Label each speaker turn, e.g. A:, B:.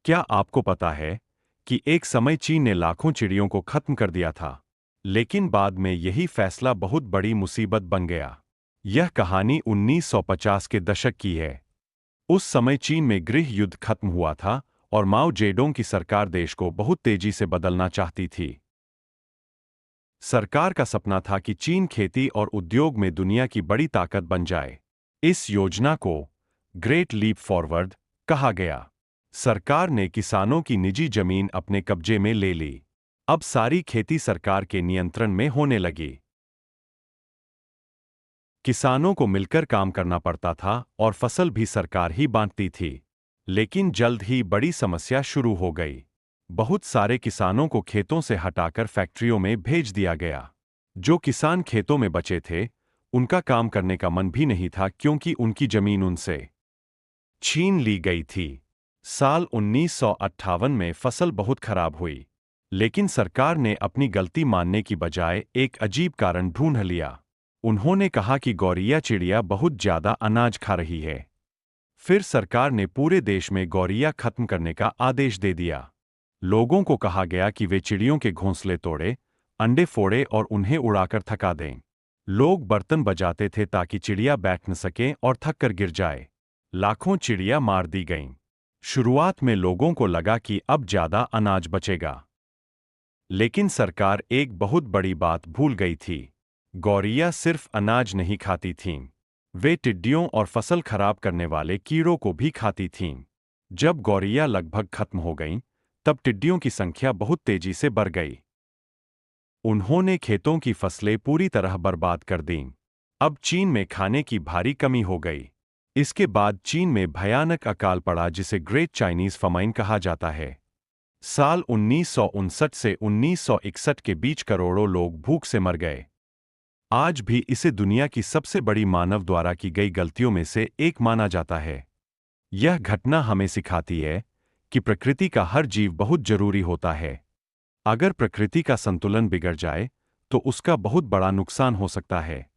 A: क्या आपको पता है कि एक समय चीन ने लाखों चिड़ियों को खत्म कर दिया था, लेकिन बाद में यही फैसला बहुत बड़ी मुसीबत बन गया। यह कहानी 1950 के दशक की है। उस समय चीन में गृह युद्ध खत्म हुआ था और माओ जेडोंग की सरकार देश को बहुत तेजी से बदलना चाहती थी। सरकार का सपना था कि चीन खेती और उद्योग में दुनिया की बड़ी ताकत बन जाए। इस योजना को ग्रेट लीप फॉरवर्ड कहा गया। सरकार ने किसानों की निजी जमीन अपने कब्जे में ले ली। अब सारी खेती सरकार के नियंत्रण में होने लगी। किसानों को मिलकर काम करना पड़ता था और फसल भी सरकार ही बांटती थी। लेकिन जल्द ही बड़ी समस्या शुरू हो गई। बहुत सारे किसानों को खेतों से हटाकर फैक्ट्रियों में भेज दिया गया। जो किसान खेतों में बचे थे, उनका काम करने का मन भी नहीं था क्योंकि उनकी जमीन उनसे छीन ली गई थी। साल 1958 में फसल बहुत खराब हुई, लेकिन सरकार ने अपनी गलती मानने की बजाय एक अजीब कारण ढूंढ लिया। उन्होंने कहा कि गौरैया चिड़िया बहुत ज्यादा अनाज खा रही है। फिर सरकार ने पूरे देश में गौरैया खत्म करने का आदेश दे दिया। लोगों को कहा गया कि वे चिड़ियों के घोंसले तोड़े, अंडे फोड़े और उन्हें उड़ाकर थका दें। लोग बर्तन बजाते थे ताकि चिड़िया बैठ न सकें और थक कर गिर जाए। लाखों चिड़िया मार दी गईं। शुरुआत में लोगों को लगा कि अब ज्यादा अनाज बचेगा। लेकिन सरकार एक बहुत बड़ी बात भूल गई थी। गौरैया सिर्फ अनाज नहीं खाती थीं। वे टिड्डियों और फसल खराब करने वाले कीड़ों को भी खाती थीं। जब गौरैया लगभग खत्म हो गईं, तब टिड्डियों की संख्या बहुत तेजी से बढ़ गई। उन्होंने खेतों की फसलें पूरी तरह बर्बाद कर दीं। अब चीन में खाने की भारी कमी हो गई। इसके बाद चीन में भयानक अकाल पड़ा जिसे ग्रेट चाइनीज फमाइन कहा जाता है। साल 1959 से 1961 के बीच करोड़ों लोग भूख से मर गए। आज भी इसे दुनिया की सबसे बड़ी मानव द्वारा की गई गलतियों में से एक माना जाता है। यह घटना हमें सिखाती है कि प्रकृति का हर जीव बहुत जरूरी होता है। अगर प्रकृति का संतुलन बिगड़ जाए, तो उसका बहुत बड़ा नुकसान हो सकता है।